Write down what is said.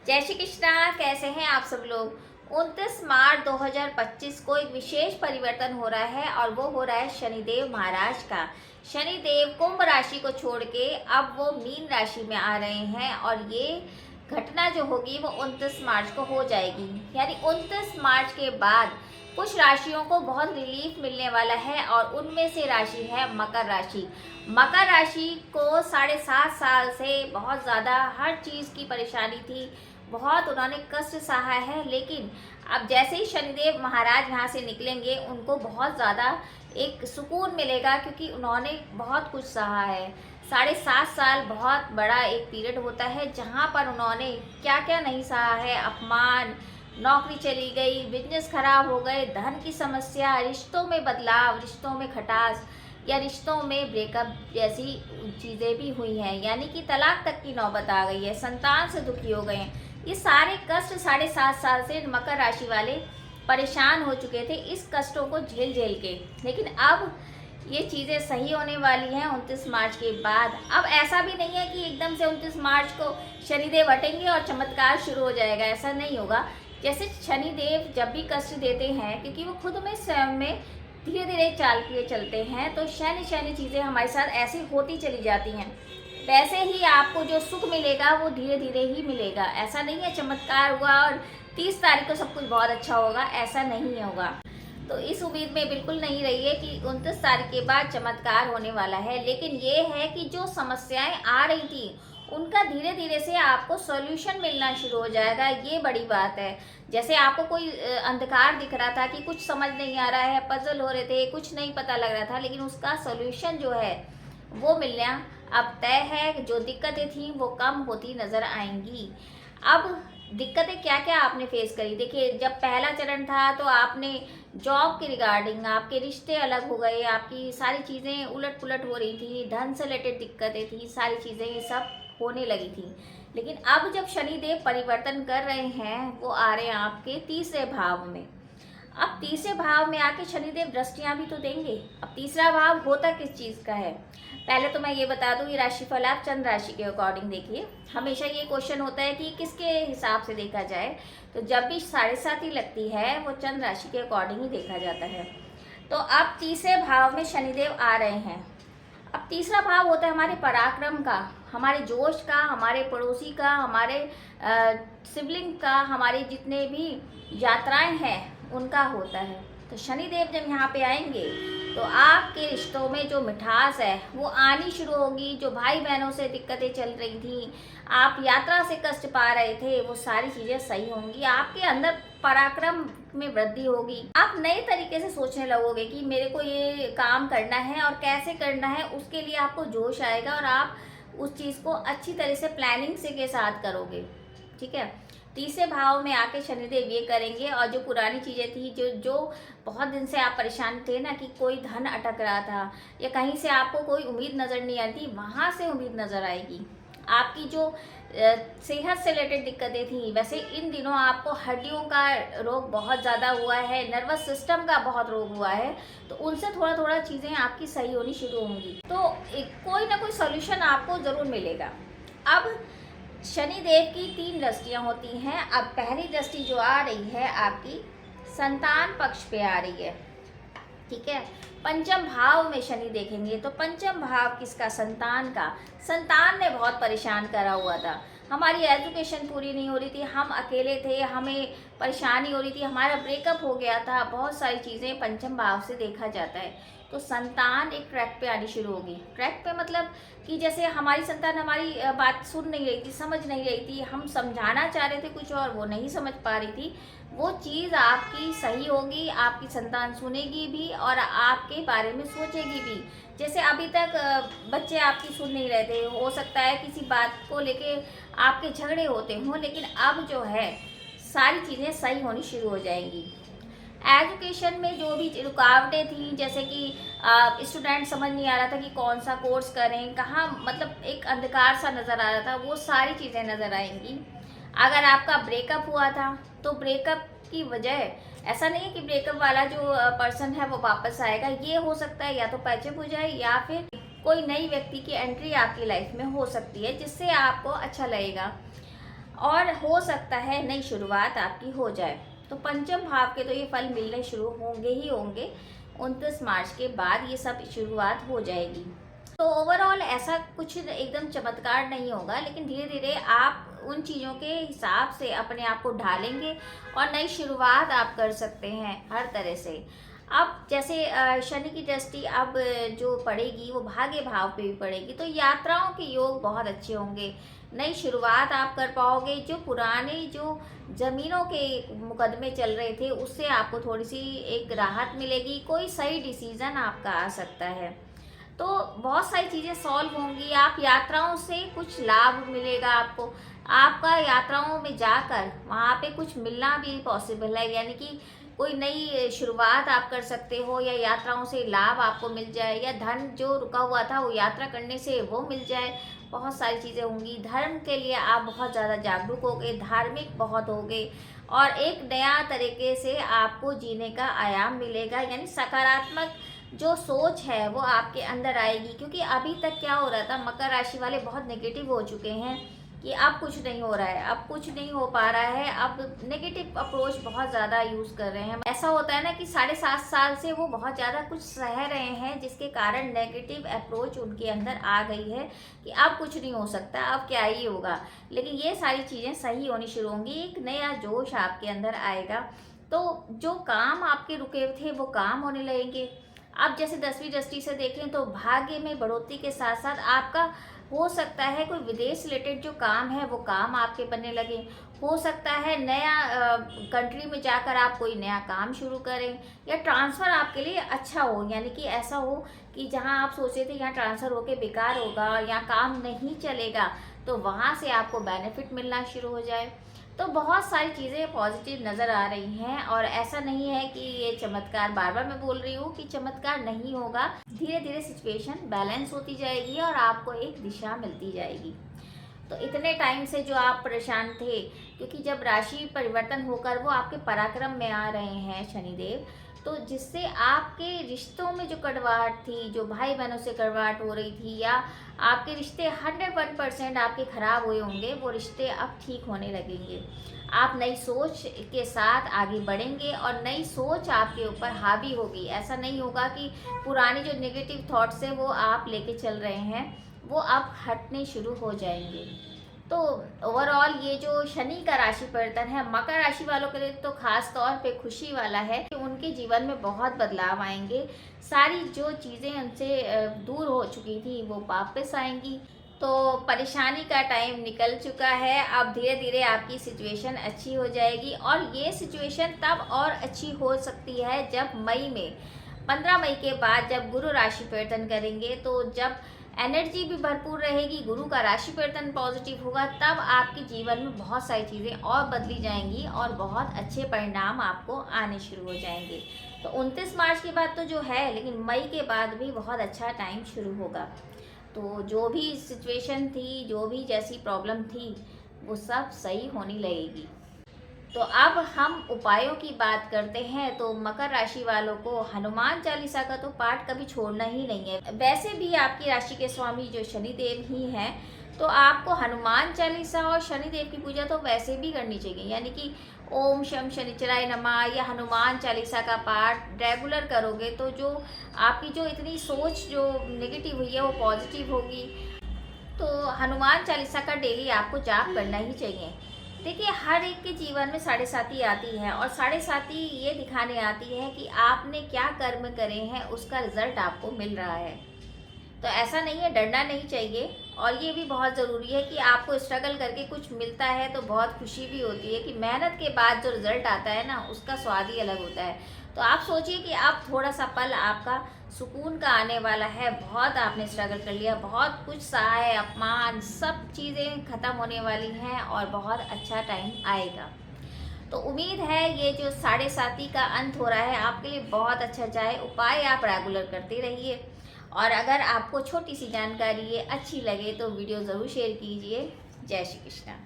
जय श्री कृष्णा। कैसे हैं आप सब लोग। 29 मार्च 2025 को एक विशेष परिवर्तन हो रहा है और वो हो रहा है शनिदेव महाराज का। शनिदेव कुंभ राशि को छोड़ के अब वो मीन राशि में आ रहे हैं और ये घटना जो होगी वो 29 मार्च को हो जाएगी। यानी 29 मार्च के बाद कुछ राशियों को बहुत रिलीफ मिलने वाला है और उनमें से राशि है मकर राशि। मकर राशि को 7.5 साल से बहुत ज़्यादा हर चीज़ की परेशानी थी, बहुत उन्होंने कष्ट सहा है, लेकिन अब जैसे ही शनिदेव महाराज यहाँ से निकलेंगे उनको बहुत ज़्यादा एक सुकून मिलेगा, क्योंकि उन्होंने बहुत कुछ सहा है। 7.5 साल बहुत बड़ा एक पीरियड होता है जहाँ पर उन्होंने क्या क्या नहीं सहा है। अपमान, नौकरी चली गई, बिजनेस खराब हो गए, धन की समस्या, रिश्तों में बदलाव, रिश्तों में खटास या रिश्तों में ब्रेकअप जैसी चीज़ें भी हुई हैं। यानी कि तलाक तक की नौबत आ गई है, संतान से दुखी हो गए हैं। ये सारे कष्ट 7.5 साल से मकर राशि वाले परेशान हो चुके थे, इस कष्टों को झेल झेल के। लेकिन अब ये चीज़ें सही होने वाली हैं 29 मार्च के बाद। अब ऐसा भी नहीं है कि एकदम से 29 मार्च को शनिदेव हटेंगे और चमत्कार शुरू हो जाएगा, ऐसा नहीं होगा। जैसे शनिदेव जब भी कष्ट देते हैं, क्योंकि वो खुद में स्वयं में धीरे धीरे चाल किए चलते हैं, तो शनि चीज़ें हमारे साथ ऐसी होती चली जाती हैं। वैसे ही आपको जो सुख मिलेगा वो धीरे धीरे ही मिलेगा। ऐसा नहीं है चमत्कार हुआ और 30 तारीख को सब कुछ बहुत अच्छा होगा, ऐसा नहीं होगा। तो इस उम्मीद में बिल्कुल नहीं रहिए कि 29 तारीख के बाद चमत्कार होने वाला है। लेकिन ये है कि जो समस्याएं आ रही थी उनका धीरे धीरे से आपको सॉल्यूशन मिलना शुरू हो जाएगा, ये बड़ी बात है। जैसे आपको कोई अंधकार दिख रहा था कि कुछ समझ नहीं आ रहा है, पजल हो रहे थे, कुछ नहीं पता लग रहा था, लेकिन उसका सॉल्यूशन जो है वो मिलना अब तय है। जो दिक्कतें थी वो कम होती नज़र आएंगी। अब दिक्कतें क्या क्या आपने फेस करी, देखिए जब पहला चरण था तो आपने जॉब के रिगार्डिंग आपके रिश्ते अलग हो गए, आपकी सारी चीज़ें उलट पुलट हो रही थी, धन से रिलेटेड दिक्कतें थी, सारी चीज़ें ये सब होने लगी थी। लेकिन अब जब शनिदेव परिवर्तन कर रहे हैं, वो आ रहे हैं आपके तीसरे भाव में। अब तीसरे भाव में आके शनिदेव दृष्टियां भी तो देंगे। अब तीसरा भाव होता किस चीज़ का है, पहले तो मैं ये बता दूं, ये राशिफल आप चंद्र राशि के अकॉर्डिंग देखिए। हमेशा ये क्वेश्चन होता है कि किसके हिसाब से देखा जाए, तो जब भी 7.5 ही लगती है वो चंद्र राशि के अकॉर्डिंग ही देखा जाता है। तो अब तीसरे भाव में शनिदेव आ रहे हैं। अब तीसरा भाव होता है हमारे पराक्रम का, हमारे जोश का, हमारे पड़ोसी का, हमारे सिबलिंग का, हमारे जितने भी यात्राएं हैं उनका होता है। तो शनिदेव जब यहाँ पे आएंगे तो आपके रिश्तों में जो मिठास है वो आनी शुरू होगी। जो भाई बहनों से दिक्कतें चल रही थी, आप यात्रा से कष्ट पा रहे थे, वो सारी चीज़ें सही होंगी। आपके अंदर पराक्रम में वृद्धि होगी। आप नए तरीके से सोचने लगोगे कि मेरे को ये काम करना है और कैसे करना है, उसके लिए आपको जोश आएगा और आप उस चीज़ को अच्छी तरह से प्लानिंग से के साथ करोगे। ठीक है, तीसरे भाव में आके शनिदेव ये करेंगे और जो पुरानी चीज़ें थी, जो बहुत दिन से आप परेशान थे ना कि कोई धन अटक रहा था या कहीं से आपको कोई उम्मीद नज़र नहीं आती, वहाँ से उम्मीद नज़र आएगी। आपकी जो सेहत से रिलेटेड दिक्कतें थी, वैसे इन दिनों आपको हड्डियों का रोग बहुत ज़्यादा हुआ है, नर्वस सिस्टम का बहुत रोग हुआ है, तो उनसे थोड़ा थोड़ा चीज़ें आपकी सही होनी शुरू होंगी। तो कोई ना कोई सोल्यूशन आपको ज़रूर मिलेगा। अब शनिदेव की 3 दृष्टियाँ होती हैं। अब पहली दृष्टि जो आ रही है आपकी संतान पक्ष पे आ रही है। ठीक है, पंचम भाव में शनि देखेंगे तो पंचम भाव किसका, संतान का। संतान ने बहुत परेशान करा हुआ था, हमारी एजुकेशन पूरी नहीं हो रही थी, हम अकेले थे, हमें परेशानी हो रही थी, हमारा ब्रेकअप हो गया था, बहुत सारी चीज़ें पंचम भाव से देखा जाता है। तो संतान एक ट्रैक पे आनी शुरू होगी। ट्रैक पे मतलब कि जैसे हमारी संतान हमारी बात सुन नहीं रही थी, समझ नहीं रही थी, हम समझाना चाह रहे थे कुछ और वो नहीं समझ पा रही थी, वो चीज़ आपकी सही होगी। आपकी संतान सुनेगी भी और आपके बारे में सोचेगी भी। जैसे अभी तक बच्चे आपकी सुन नहीं रहे थे, हो सकता है किसी बात को लेके आपके झगड़े होते हों, लेकिन अब जो है सारी चीज़ें सही होनी शुरू हो जाएंगी। एजुकेशन में जो भी रुकावटें थी, जैसे कि स्टूडेंट समझ नहीं आ रहा था कि कौन सा कोर्स करें, कहाँ, मतलब एक अंधकार सा नज़र आ रहा था, वो सारी चीज़ें नज़र आएंगी। अगर आपका ब्रेकअप हुआ था तो ब्रेकअप की वजह ऐसा नहीं है कि ब्रेकअप वाला जो पर्सन है वो वापस आएगा। ये हो सकता है या तो पैचअप हो जाए या फिर कोई नई व्यक्ति की एंट्री आपकी लाइफ में हो सकती है, जिससे आपको अच्छा लगेगा। और हो सकता है नई शुरुआत आपकी हो जाए। तो पंचम भाव के तो ये फल मिलने शुरू होंगे ही होंगे। 29 मार्च के बाद ये सब शुरुआत हो जाएगी। तो ओवरऑल ऐसा कुछ एकदम चमत्कार नहीं होगा, लेकिन धीरे धीरे आप उन चीज़ों के हिसाब से अपने आप को ढालेंगे और नई शुरुआत आप कर सकते हैं हर तरह से। अब जैसे शनि की दृष्टि अब जो पड़ेगी वो भाग्य भाव पे भी पड़ेगी, तो यात्राओं के योग बहुत अच्छे होंगे। नई शुरुआत आप कर पाओगे। जो पुराने जो ज़मीनों के मुकदमे चल रहे थे उससे आपको थोड़ी सी एक राहत मिलेगी। कोई सही डिसीज़न आपका आ सकता है। तो बहुत सारी चीज़ें सॉल्व होंगी। आप यात्राओं से कुछ लाभ मिलेगा आपको। आपका यात्राओं में जाकर वहाँ पे कुछ मिलना भी पॉसिबल है, यानी कि कोई नई शुरुआत आप कर सकते हो, या यात्राओं से लाभ आपको मिल जाए, या धन जो रुका हुआ था वो यात्रा करने से वो मिल जाए। बहुत सारी चीज़ें होंगी। धर्म के लिए आप बहुत ज़्यादा जागरूक होगे, धार्मिक बहुत होगे, और एक नया तरीके से आपको जीने का आयाम मिलेगा, यानी सकारात्मक जो सोच है वो आपके अंदर आएगी। क्योंकि अभी तक क्या हो रहा था, मकर राशि वाले बहुत नेगेटिव हो चुके हैं कि अब कुछ नहीं हो रहा है, अब कुछ नहीं हो पा रहा है, अब नेगेटिव अप्रोच बहुत ज़्यादा यूज़ कर रहे हैं। ऐसा होता है ना कि 7.5 साल से वो बहुत ज़्यादा कुछ सह रहे हैं, जिसके कारण नेगेटिव अप्रोच उनके अंदर आ गई है कि अब कुछ नहीं हो सकता, अब क्या ही होगा। लेकिन ये सारी चीज़ें सही होनी शुरू होंगी, एक नया जोश आपके अंदर आएगा। तो जो काम आपके रुके थे वो काम होने लगेंगे। अब जैसे 10वीं दृष्टि से देखें तो भाग्य में बढ़ोतरी के साथ साथ आपका हो सकता है कोई विदेश रिलेटेड जो काम है वो काम आपके बनने लगे। हो सकता है नया कंट्री में जाकर आप कोई नया काम शुरू करें, या ट्रांसफ़र आपके लिए अच्छा हो, यानी कि ऐसा हो कि जहां आप सोचे थे यहाँ ट्रांसफ़र होके बेकार होगा या काम नहीं चलेगा, तो वहां से आपको बेनिफिट मिलना शुरू हो जाए। तो बहुत सारी चीज़ें पॉजिटिव नज़र आ रही हैं, और ऐसा नहीं है कि ये चमत्कार, बार बार मैं बोल रही हूँ कि चमत्कार नहीं होगा। धीरे धीरे सिचुएशन बैलेंस होती जाएगी और आपको एक दिशा मिलती जाएगी। तो इतने टाइम से जो आप परेशान थे, क्योंकि जब राशि परिवर्तन होकर वो आपके पराक्रम में आ रहे हैं शनिदेव, तो जिससे आपके रिश्तों में जो कड़वाहट थी, जो भाई बहनों से कड़वाहट हो रही थी, या आपके रिश्ते 101% आपके खराब हुए होंगे, वो रिश्ते अब ठीक होने लगेंगे। आप नई सोच के साथ आगे बढ़ेंगे और नई सोच आपके ऊपर हावी होगी। ऐसा नहीं होगा कि पुरानी जो नेगेटिव थॉट्स हैं वो आप लेके चल रहे हैं, वो अब हटने शुरू हो जाएंगे। तो ओवरऑल ये जो शनि का राशि परिवर्तन है, मकर राशि वालों के लिए तो खास तौर पे खुशी वाला है कि उनके जीवन में बहुत बदलाव आएंगे। सारी जो चीज़ें उनसे दूर हो चुकी थी वो वापस आएंगी। तो परेशानी का टाइम निकल चुका है। अब धीरे धीरे आपकी सिचुएशन अच्छी हो जाएगी, और ये सिचुएशन तब और अच्छी हो सकती है जब मई में 15 मई के बाद जब गुरु राशि परिवर्तन करेंगे, तो जब एनर्जी भी भरपूर रहेगी, गुरु का राशि परिवर्तन पॉजिटिव होगा, तब आपके जीवन में बहुत सारी चीज़ें और बदली जाएंगी और बहुत अच्छे परिणाम आपको आने शुरू हो जाएंगे। तो 29 मार्च के बाद तो जो है, लेकिन मई के बाद भी बहुत अच्छा टाइम शुरू होगा। तो जो भी सिचुएशन थी, जो भी जैसी प्रॉब्लम थी, वो सब सही होने लगेगी। तो अब हम उपायों की बात करते हैं। तो मकर राशि वालों को हनुमान चालीसा का तो पाठ कभी छोड़ना ही नहीं है। वैसे भी आपकी राशि के स्वामी जो शनिदेव ही हैं, तो आपको हनुमान चालीसा और शनिदेव की पूजा तो वैसे भी करनी चाहिए, यानी कि ओम शम शनिचराय नमः या हनुमान चालीसा का पाठ रेगुलर करोगे तो जो आपकी जो इतनी सोच जो नेगेटिव हुई है वो पॉजिटिव होगी। तो हनुमान चालीसा का डेली आपको जाप करना ही चाहिए। देखिए, हर एक के जीवन में साढ़े साती आती है, और साढ़े साती ये दिखाने आती है कि आपने क्या कर्म करे हैं, उसका रिजल्ट आपको मिल रहा है। तो ऐसा नहीं है, डरना नहीं चाहिए। और ये भी बहुत ज़रूरी है कि आपको स्ट्रगल करके कुछ मिलता है तो बहुत खुशी भी होती है कि मेहनत के बाद जो रिज़ल्ट आता है ना, उसका स्वाद ही अलग होता है। तो आप सोचिए कि अब थोड़ा सा पल आपका सुकून का आने वाला है। बहुत आपने स्ट्रगल कर लिया, बहुत कुछ सहा है, अपमान, सब चीज़ें ख़त्म होने वाली हैं और बहुत अच्छा टाइम आएगा। तो उम्मीद है ये जो साढ़े साती का अंत हो रहा है आपके लिए बहुत अच्छा जाए। उपाय आप रेगुलर करते रहिए, और अगर आपको छोटी सी जानकारी ये अच्छी लगे तो वीडियो ज़रूर शेयर कीजिए। जय श्री कृष्णा।